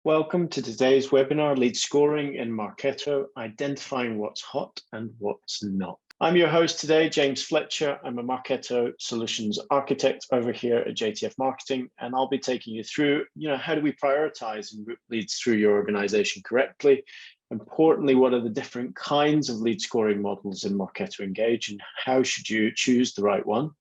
Welcome to today's webinar, Lead Scoring in Marketo, Identifying What's Hot and What's Not. I'm your host today, James Fletcher. I'm a Marketo Solutions Architect over here at JTF Marketing, and I'll be taking you through, how do we prioritize and route leads through your organization correctly? Importantly, what are the different kinds of lead scoring models in Marketo Engage, and how should you choose the right one?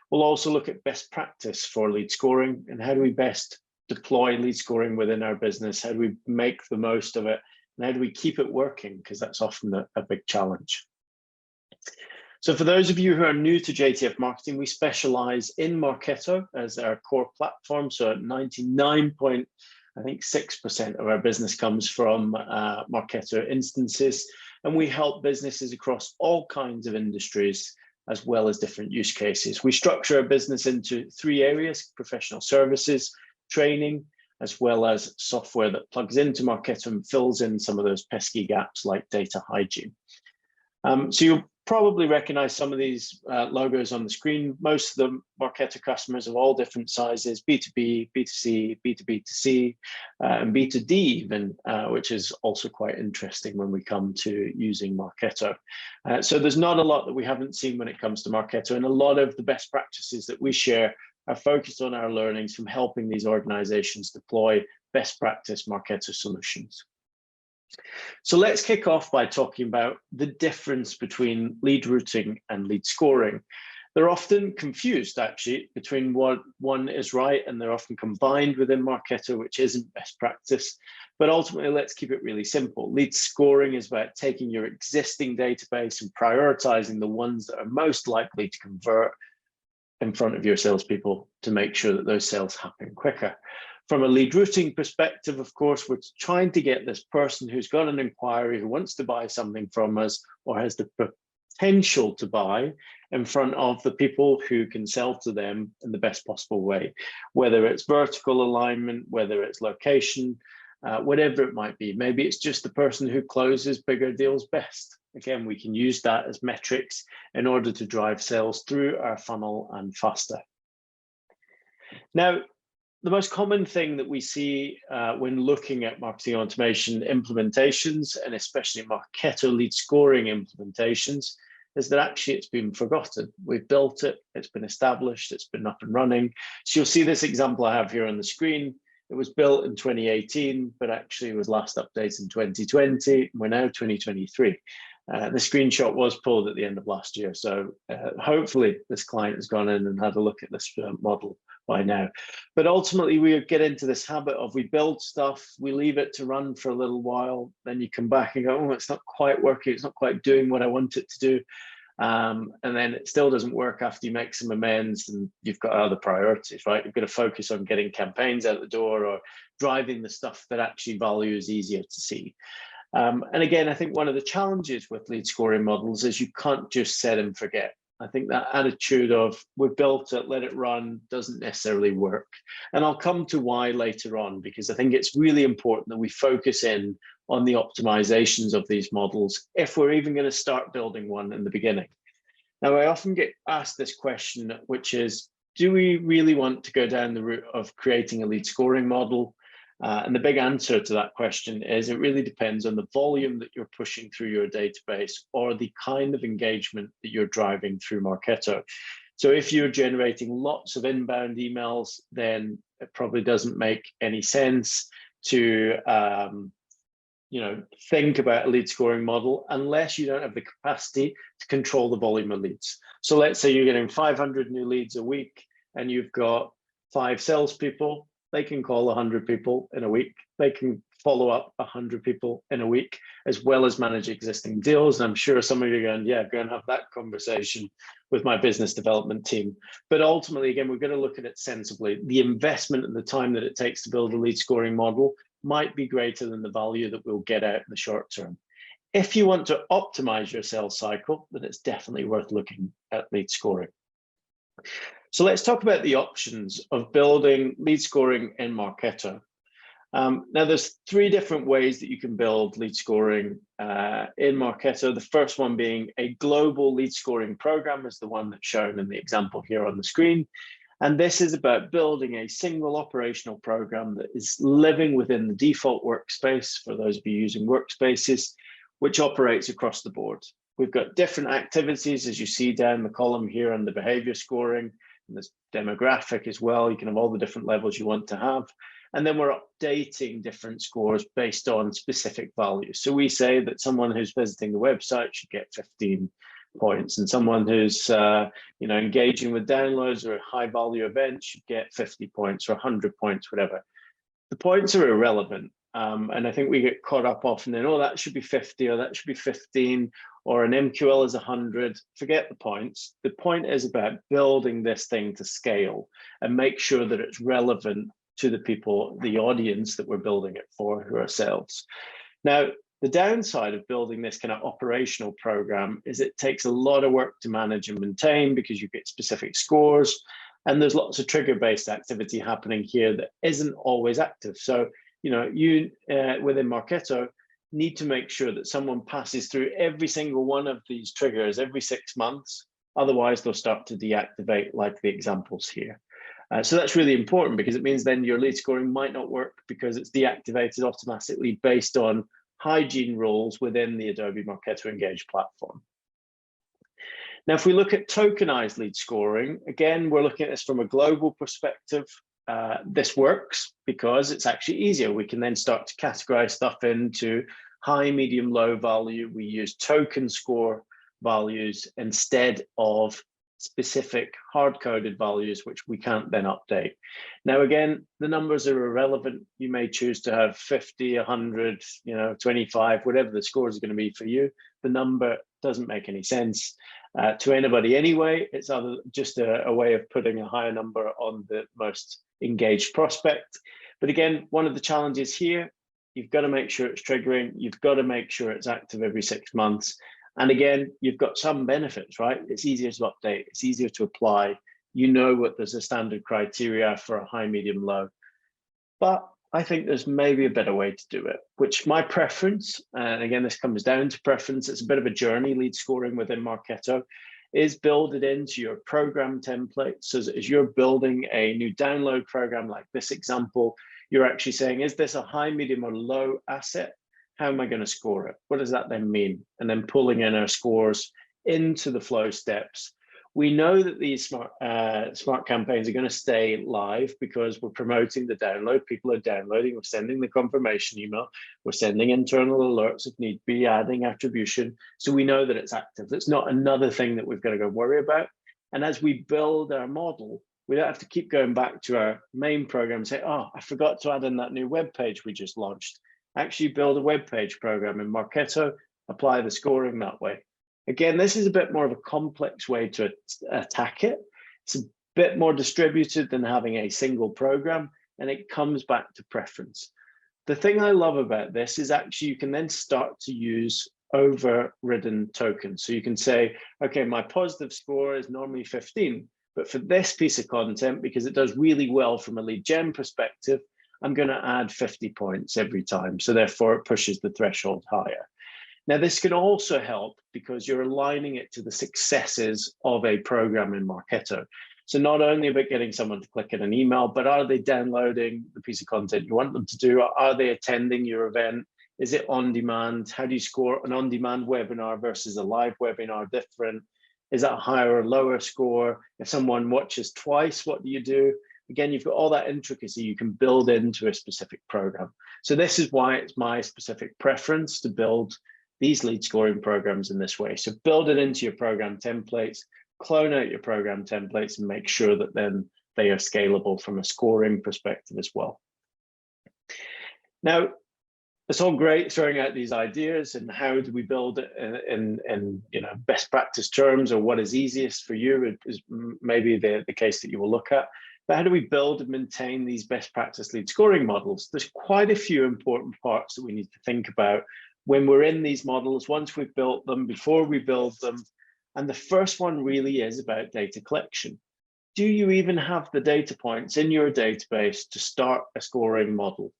We'll also look at best practice for lead scoring and how do we best deploy lead scoring within our business? How do we make the most of it? And how do we keep it working? Because that's often a big challenge. So for those of you who are new to JTF Marketing, we specialize in Marketo as our core platform. So 99.6% of our business comes from Marketo instances. And we help businesses across all kinds of industries, as well as different use cases. We structure our business into three areas: professional services, training, as well as software that plugs into Marketo and fills in some of those pesky gaps like data hygiene. So you'll probably recognize some of these logos on the screen. Most of the Marketo customers of all different sizes, B2B, B2C, B2B2C, and B2D even, which is also quite interesting when we come to using Marketo. So there's not a lot that we haven't seen when it comes to Marketo, and a lot of the best practices that we share are focused on our learnings from helping these organizations deploy best practice Marketo solutions. So let's kick off by talking about the difference between lead routing and lead scoring. They're often confused actually between what one is right, and they're often combined within Marketo, which isn't best practice. But ultimately, let's keep it really simple. Lead scoring is about taking your existing database and prioritizing the ones that are most likely to convert in front of your salespeople to make sure that those sales happen quicker. From a lead routing perspective, of course, we're trying to get this person who's got an inquiry, who wants to buy something from us or has the potential to buy, in front of the people who can sell to them in the best possible way, whether it's vertical alignment, whether it's location, whatever it might be. Maybe it's just the person who closes bigger deals best. Again, we can use that as metrics in order to drive sales through our funnel and faster. Now, the most common thing that we see when looking at marketing automation implementations, and especially Marketo lead scoring implementations, is that actually it's been forgotten. We've built it, it's been established, it's been up and running. So you'll see this example I have here on the screen. It was built in 2018, but actually it was last updated in 2020. We're now 2023. The screenshot was pulled at the end of last year. So hopefully this client has gone in and had a look at this model by now. But ultimately we get into this habit of we build stuff, we leave it to run for a little while, then you come back and go, oh, it's not quite working, it's not quite doing what I want it to do. And then it still doesn't work after you make some amends and you've got other priorities, right? You've got to focus on getting campaigns out the door or driving the stuff that actually value is easier to see. And again, I think one of the challenges with lead scoring models is you can't just set and forget. I think that attitude of we've built it, let it run, doesn't necessarily work. And I'll come to why later on, because I think it's really important that we focus in on the optimizations of these models if we're even going to start building one in the beginning. Now, I often get asked this question, which is, do we really want to go down the route of creating a lead scoring model? And the big answer to that question is it really depends on the volume that you're pushing through your database or the kind of engagement that you're driving through Marketo. So if you're generating lots of inbound emails, then it probably doesn't make any sense to think about a lead scoring model unless you don't have the capacity to control the volume of leads. So let's say you're getting 500 new leads a week and you've got 5 salespeople. They can call 100 people in a week. They can follow up 100 people in a week, as well as manage existing deals. And I'm sure some of you are going, yeah, go and have that conversation with my business development team. But ultimately, again, we're going to look at it sensibly. The investment and the time that it takes to build a lead scoring model might be greater than the value that we'll get out in the short term. If you want to optimize your sales cycle, then it's definitely worth looking at lead scoring. So let's talk about the options of building lead scoring in Marketo. Now, there's 3 different ways that you can build lead scoring in Marketo. The first one being a global lead scoring program is the one that's shown in the example here on the screen. And this is about building a single operational program that is living within the default workspace, for those of you using workspaces, which operates across the board. We've got different activities, as you see down the column here under behavior scoring, and there's demographic as well. You can have all the different levels you want to have. And then we're updating different scores based on specific values. So we say that someone who's visiting the website should get 15 points, and someone who's engaging with downloads or a high value event should get 50 points or 100 points, whatever. The points are irrelevant. And I think we get caught up often in, oh, that should be 50 or that should be 15 or an MQL is 100. Forget the points. The point is about building this thing to scale and make sure that it's relevant to the people, the audience that we're building it for, who are ourselves. Now, the downside of building this kind of operational program is it takes a lot of work to manage and maintain because you get specific scores, and there's lots of trigger-based activity happening here that isn't always active. So, you within Marketo need to make sure that someone passes through every single one of these triggers every 6 months. Otherwise, they'll start to deactivate, like the examples here. So that's really important because it means then your lead scoring might not work because it's deactivated automatically based on hygiene rules within the Adobe Marketo Engage platform. Now, if we look at tokenized lead scoring, again, we're looking at this from a global perspective. This works because it's actually easier. We can then start to categorize stuff into high, medium, low value. We use token score values instead of specific hard-coded values, which we can't then update. Now, again, the numbers are irrelevant. You may choose to have 50, 100, 25, whatever the score is going to be for you. The number doesn't make any sense to anybody anyway. It's just a way of putting a higher number on the most engaged prospect. But again, one of the challenges here, you've got to make sure it's triggering. You've got to make sure it's active every 6 months. And again, you've got some benefits, right? It's easier to update. It's easier to apply. There's a standard criteria for a high, medium, low. But I think there's maybe a better way to do it, which my preference, and again, this comes down to preference, it's a bit of a journey, lead scoring within Marketo, is build it into your program template. So as you're building a new download program like this example, you're actually saying, is this a high, medium, or low asset? How am I going to score it? What does that then mean? And then pulling in our scores into the flow steps. We know that these smart campaigns are going to stay live because we're promoting the download. People are downloading. We're sending the confirmation email. We're sending internal alerts if need be, adding attribution. So we know that it's active. It's not another thing that we've got to go worry about. And as we build our model, we don't have to keep going back to our main program and say, oh, I forgot to add in that new web page we just launched. Actually build a web page program in Marketo, apply the scoring that way. Again, this is a bit more of a complex way to attack it. It's a bit more distributed than having a single program, and it comes back to preference. The thing I love about this is actually you can then start to use overridden tokens. So you can say, okay, my positive score is normally 15, but for this piece of content, because it does really well from a lead gen perspective, I'm going to add 50 points every time. So therefore it pushes the threshold higher. Now, this can also help because you're aligning it to the successes of a program in Marketo. So not only about getting someone to click in an email, but are they downloading the piece of content you want them to do? Are they attending your event? Is it on demand? How do you score an on-demand webinar versus a live webinar different? Is that a higher or lower score? If someone watches twice, what do you do? Again, you've got all that intricacy you can build into a specific program. So this is why it's my specific preference to build these lead scoring programs in this way. So build it into your program templates, clone out your program templates, and make sure that then they are scalable from a scoring perspective as well. Now, it's all great throwing out these ideas and how do we build it in best practice terms, or what is easiest for you is maybe the case that you will look at. But how do we build and maintain these best practice lead scoring models? There's quite a few important parts that we need to think about when we're in these models, once we've built them, before we build them. And the first one really is about data collection. Do you even have the data points in your database to start a scoring model?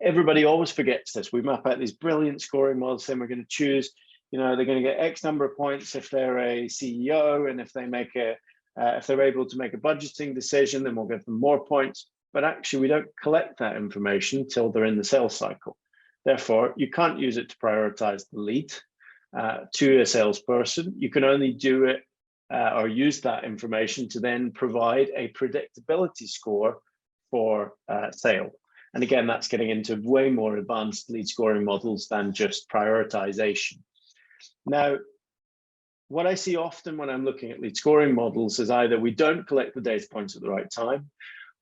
Everybody always forgets this. We map out these brilliant scoring models, saying we're going to choose, they're going to get X number of points if they're a CEO, and if they make a If they're able to make a budgeting decision, then we'll give them more points. But actually, we don't collect that information until they're in the sales cycle. Therefore, you can't use it to prioritize the lead to a salesperson. You can only do it or use that information to then provide a predictability score for sale. And again, that's getting into way more advanced lead scoring models than just prioritization. Now, what I see often when I'm looking at lead scoring models is either we don't collect the data points at the right time,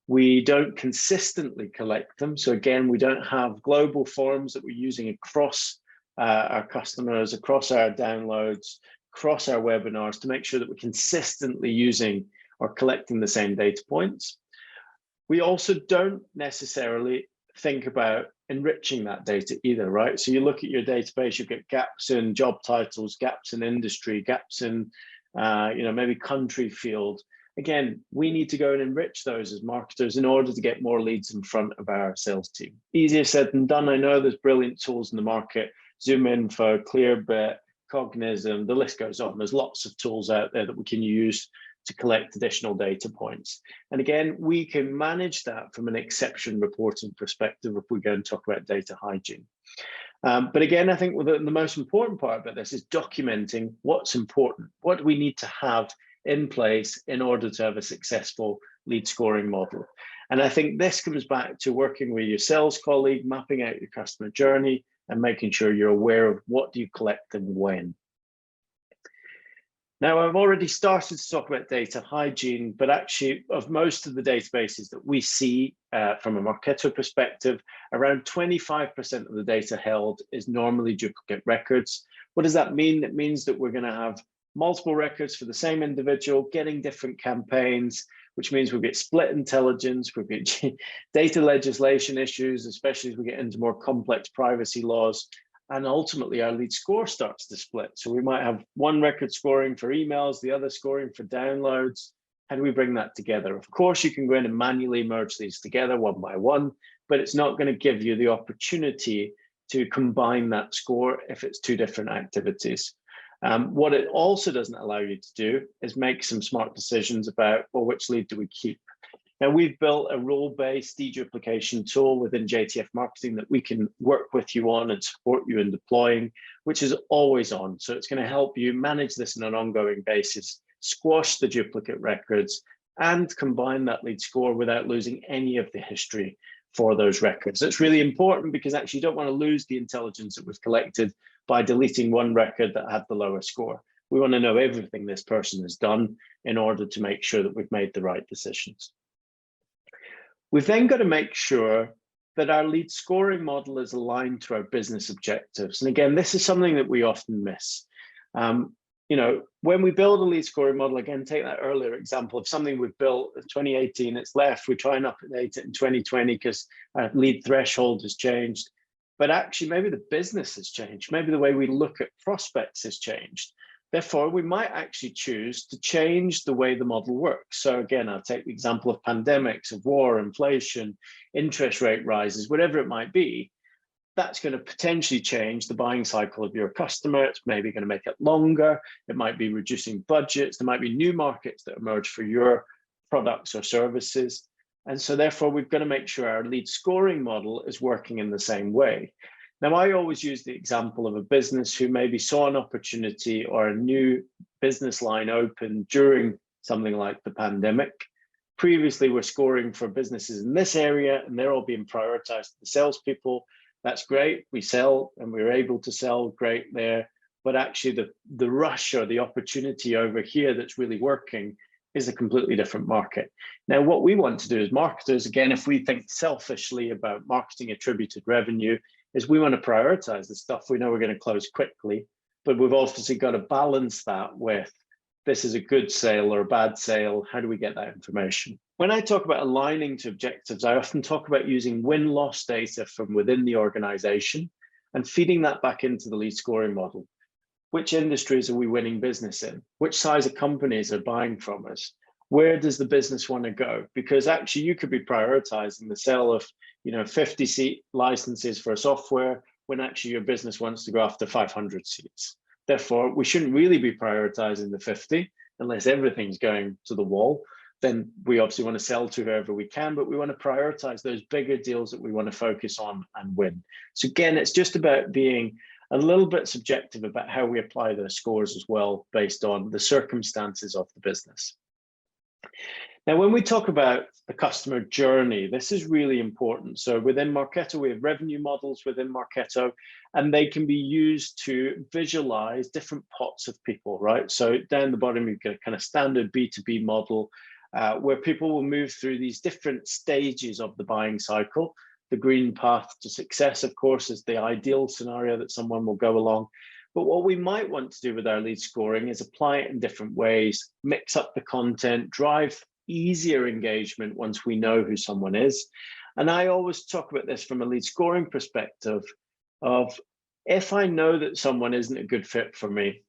we don't consistently collect them. So again, we don't have global forms that we're using across our customers, across our downloads, across our webinars to make sure that we're consistently using or collecting the same data points. We also don't necessarily think about enriching that data either, right? So you look at your database, you get gaps in job titles, gaps in industry, gaps in, maybe country field. Again, we need to go and enrich those as marketers in order to get more leads in front of our sales team. Easier said than done. I know there's brilliant tools in the market, ZoomInfo, Clearbit, Tokenised, the list goes on. There's lots of tools out there that we can use to collect additional data points. And again, we can manage that from an exception reporting perspective if we go and talk about data hygiene. But again, I think the most important part about this is documenting what's important. What do we need to have in place in order to have a successful lead scoring model? And I think this comes back to working with your sales colleague, mapping out your customer journey and making sure you're aware of what do you collect and when. Now, I've already started to talk about data hygiene, but actually of most of the databases that we see from a Marketo perspective, around 25% of the data held is normally duplicate records. What does that mean? It means that we're going to have multiple records for the same individual, getting different campaigns, which means we'll get split intelligence, we'll get data legislation issues, especially as we get into more complex privacy laws. And ultimately, our lead score starts to split. So we might have one record scoring for emails, the other scoring for downloads. How do we bring that together? Of course, you can go in and manually merge these together one by one, but it's not going to give you the opportunity to combine that score if it's two different activities. What it also doesn't allow you to do is make some smart decisions about, well, which lead do we keep? Now, we've built a role-based deduplication tool within JTF Marketing that we can work with you on and support you in deploying, which is always on. So it's going to help you manage this on an ongoing basis, squash the duplicate records, and combine that lead score without losing any of the history for those records. It's really important because actually you don't want to lose the intelligence that we've collected by deleting one record that had the lower score. We want to know everything this person has done in order to make sure that we've made the right decisions. We've then got to make sure that our lead scoring model is aligned to our business objectives. And again, this is something that we often miss. When we build a lead scoring model, again, take that earlier example of something we've built in 2018, it's left, we try and update it in 2020 because our lead threshold has changed. But actually, maybe the business has changed. Maybe the way we look at prospects has changed. Therefore, we might actually choose to change the way the model works. So again, I'll take the example of pandemics, of war, inflation, interest rate rises, whatever it might be. That's going to potentially change the buying cycle of your customer. It's maybe going to make it longer. It might be reducing budgets. There might be new markets that emerge for your products or services. And so therefore, we've got to make sure our lead scoring model is working in the same way. Now, I always use the example of a business who maybe saw an opportunity or a new business line open during something like the pandemic. Previously, we're scoring for businesses in this area, and they're all being prioritized to the salespeople. That's great. We sell, and we're able to sell great there. But actually, the rush or the opportunity over here that's really working is a completely different market. Now, what we want to do as marketers, again, if we think selfishly about marketing attributed revenue, is we want to prioritize the stuff we know we're going to close quickly, but we've obviously got to balance that with this is a good sale or a bad sale. How do we get that information? When I talk about aligning to objectives, I often talk about using win-loss data from within the organization and feeding that back into the lead scoring model. Which industries are we winning business in? Which size of companies are buying from us? Where does the business want to go? Because actually you could be prioritizing the sale of 50 seat licenses for a software when actually your business wants to go after 500 seats. Therefore, we shouldn't really be prioritizing the 50. unless everything's going to the wall. Then we obviously want to sell to whoever we can, but we want to prioritize those bigger deals that we want to focus on and win. So again, it's just about being a little bit subjective about how we apply those scores as well, based on the circumstances of the business. Now, when we talk about the customer journey, this is really important. So within Marketo, we have revenue models within Marketo, and they can be used to visualize different pots of people, right? So down the bottom, you've got a kind of standard B2B model where people will move through these different stages of the buying cycle. The green path to success, of course, is the ideal scenario that someone will go along. But what we might want to do with our lead scoring is apply it in different ways, mix up the content, drive easier engagement once we know who someone is. And I always talk about this from a lead scoring perspective of, if I know that someone isn't a good fit for me,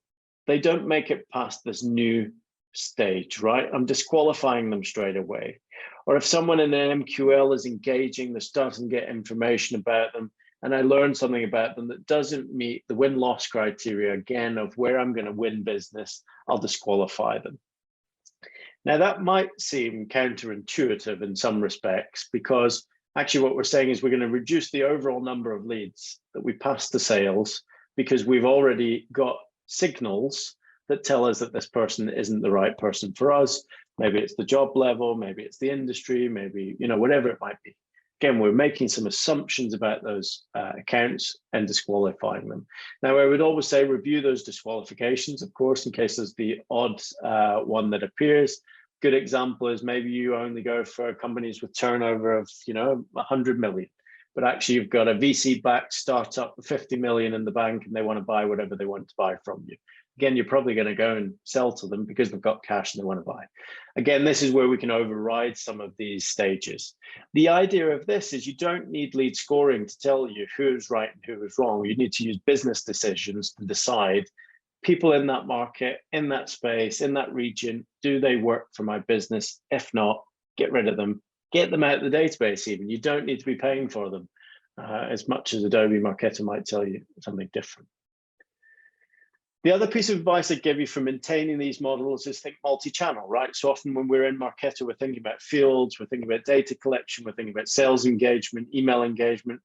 they don't make it past this new stage, right? I'm disqualifying them straight away. Or if someone in an MQL is engaging, they're starting to get information about them, and I learn something about them that doesn't meet the win-loss criteria, again, of where I'm going to win business, I'll disqualify them. Now, that might seem counterintuitive in some respects, because actually what we're saying is we're going to reduce the overall number of leads that we pass to sales, because we've already got signals that tell us that this person isn't the right person for us. Maybe it's the job level, maybe it's the industry, maybe, whatever it might be. Again, we're making some assumptions about those accounts and disqualifying them. Now, I would always say review those disqualifications, of course, in case there's the odd one that appears. Good example is maybe you only go for companies with turnover of 100 million, but actually you've got a VC-backed startup with 50 million in the bank, and they want to buy whatever they want to buy from you. Again, you're probably going to go and sell to them because they've got cash and they want to buy. Again, this is where we can override some of these stages. The idea of this is you don't need lead scoring to tell you who's right and who is wrong. You need to use business decisions to decide people in that market, in that space, in that region, do they work for my business? If not, get rid of them, get them out of the database even. You don't need to be paying for them as much as Adobe Marketo might tell you something different. The other piece of advice I'd give you for maintaining these models is think multi-channel, right? So often when we're in Marketo, we're thinking about fields, we're thinking about data collection, we're thinking about sales engagement, email engagement,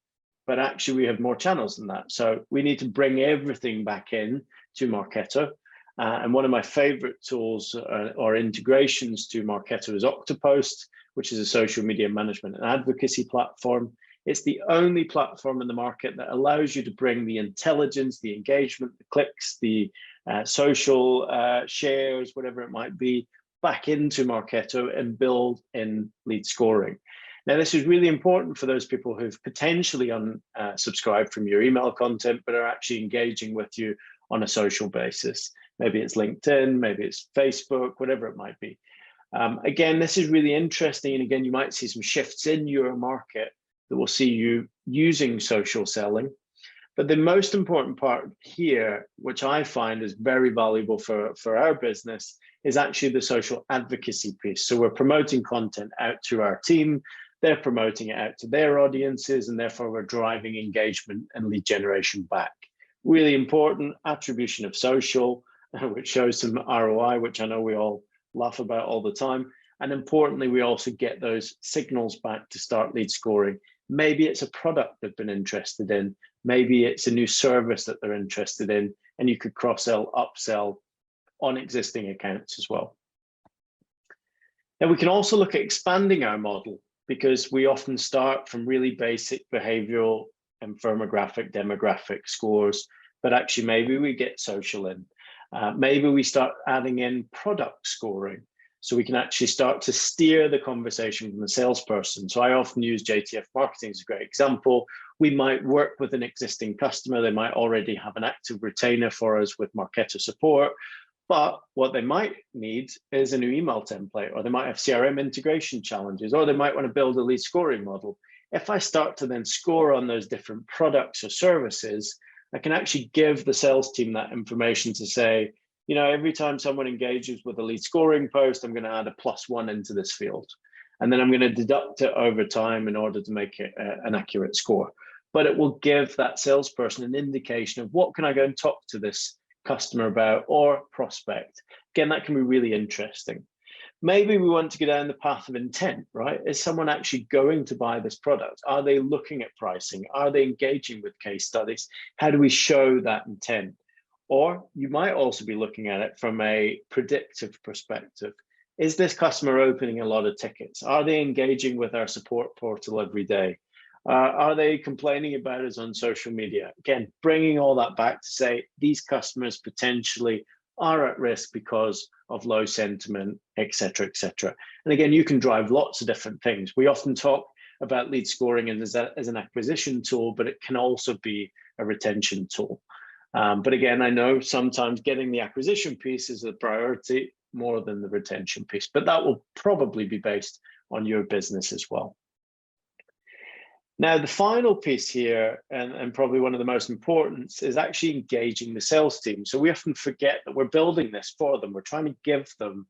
but actually we have more channels than that. So we need to bring everything back in to Marketo. And one of my favorite tools or integrations to Marketo is Octopost, which is a social media management and advocacy platform. It's the only platform in the market that allows you to bring the intelligence, the engagement, the clicks, the social shares, whatever it might be, back into Marketo and build in lead scoring. Now, this is really important for those people who've potentially unsubscribed from your email content, but are actually engaging with you on a social basis. Maybe it's LinkedIn, maybe it's Facebook, whatever it might be. Again, this is really interesting. And again, you might see some shifts in your market that will see you using social selling. But the most important part here, which I find is very valuable for our business, is actually the social advocacy piece. So we're promoting content out to our team, they're promoting it out to their audiences, and therefore we're driving engagement and lead generation back. Really important attribution of social, which shows some ROI, which I know we all laugh about all the time. And importantly, we also get those signals back to start lead scoring. Maybe it's a product they've been interested in. Maybe it's a new service that they're interested in, and you could cross-sell, upsell on existing accounts as well. Now, we can also look at expanding our model, because we often start from really basic behavioral and firmographic, demographic scores, but actually maybe we get social in. Maybe we start adding in product scoring. So we can actually start to steer the conversation from the salesperson. So I often use JTF marketing as a great example. We might work with an existing customer. They might already have an active retainer for us with Marketo support, but what they might need is a new email template, or they might have CRM integration challenges, or they might want to build a lead scoring model. If I start to then score on those different products or services, I can actually give the sales team that information to say, every time someone engages with a lead scoring post, I'm going to add a +1 into this field. And then I'm going to deduct it over time in order to make it an accurate score. But it will give that salesperson an indication of what can I go and talk to this customer about, or prospect. Again, that can be really interesting. Maybe we want to go down the path of intent, right? Is someone actually going to buy this product? Are they looking at pricing? Are they engaging with case studies? How do we show that intent? Or you might also be looking at it from a predictive perspective. Is this customer opening a lot of tickets? Are they engaging with our support portal every day? Are they complaining about us on social media? Again, bringing all that back to say these customers potentially are at risk because of low sentiment, et cetera, et cetera. And again, you can drive lots of different things. We often talk about lead scoring as an acquisition tool, but it can also be a retention tool. But again, I know sometimes getting the acquisition piece is a priority more than the retention piece, but that will probably be based on your business as well. Now, the final piece here, and probably one of the most important, is actually engaging the sales team. So we often forget that we're building this for them. We're trying to give them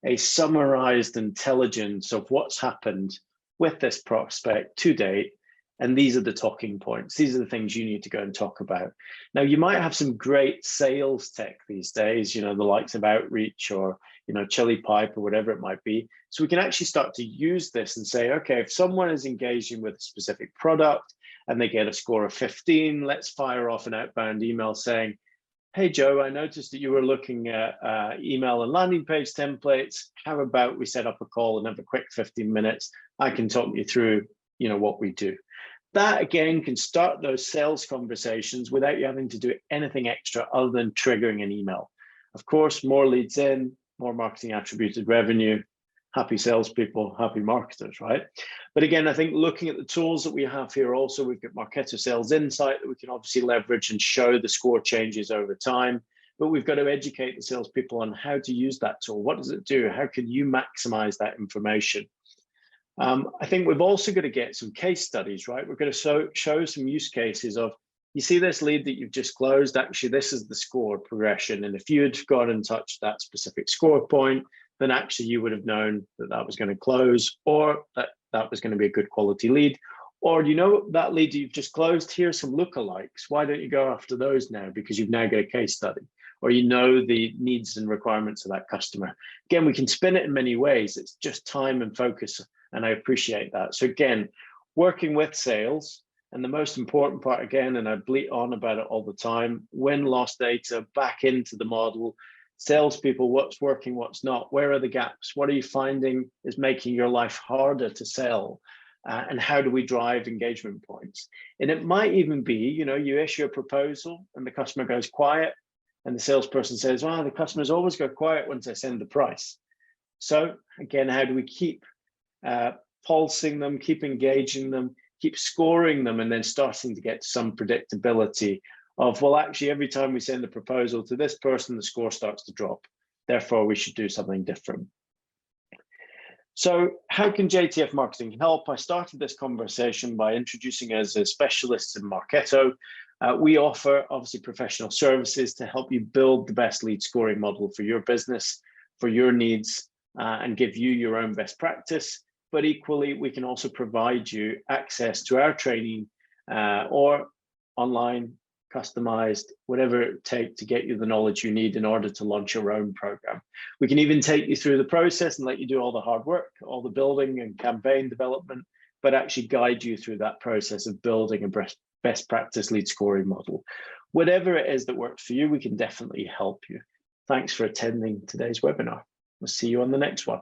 a summarized intelligence of what's happened with this prospect to date. And these are the talking points. These are the things you need to go and talk about. Now, you might have some great sales tech these days, the likes of Outreach or, Chili Pipe or whatever it might be. So we can actually start to use this and say, okay, if someone is engaging with a specific product and they get a score of 15, let's fire off an outbound email saying, hey, Joe, I noticed that you were looking at email and landing page templates. How about we set up a call and have a quick 15 minutes? I can talk you through, what we do. That, again, can start those sales conversations without you having to do anything extra other than triggering an email. Of course, more leads in, more marketing attributed revenue, happy salespeople, happy marketers, right? But again, I think looking at the tools that we have here also, we've got Marketo Sales Insight that we can obviously leverage and show the score changes over time. But we've got to educate the salespeople on how to use that tool. What does it do? How can you maximize that information? I think we've also got to get some case studies, right? We're going to show some use cases of, you see this lead that you've just closed, actually, this is the score progression. And if you had gone and touched that specific score point, then actually you would have known that that was going to close, or that was going to be a good quality lead. Or, that lead you've just closed, here's some lookalikes. Why don't you go after those now? Because you've now got a case study, or the needs and requirements of that customer. Again, we can spin it in many ways. It's just time and focus. And I appreciate that. So again, working with sales, and the most important part, again, and I bleat on about it all the time, win-loss data back into the model, salespeople, what's working, what's not, where are the gaps, what are you finding is making your life harder to sell, and how do we drive engagement points? And it might even be, you issue a proposal and the customer goes quiet, and the salesperson says, well, the customers always go quiet once I send the price. So again, how do we keep pulsing them, keep engaging them, keep scoring them, and then starting to get some predictability of, well, actually, every time we send a proposal to this person, the score starts to drop. Therefore, we should do something different. So how can JTF Marketing help? I started this conversation by introducing us as specialists in Marketo. We offer, obviously, professional services to help you build the best lead scoring model for your business, for your needs, and give you your own best practice. But equally, we can also provide you access to our training or online, customized, whatever it takes to get you the knowledge you need in order to launch your own program. We can even take you through the process and let you do all the hard work, all the building and campaign development, but actually guide you through that process of building a best practice lead scoring model. Whatever it is that works for you, we can definitely help you. Thanks for attending today's webinar. We'll see you on the next one.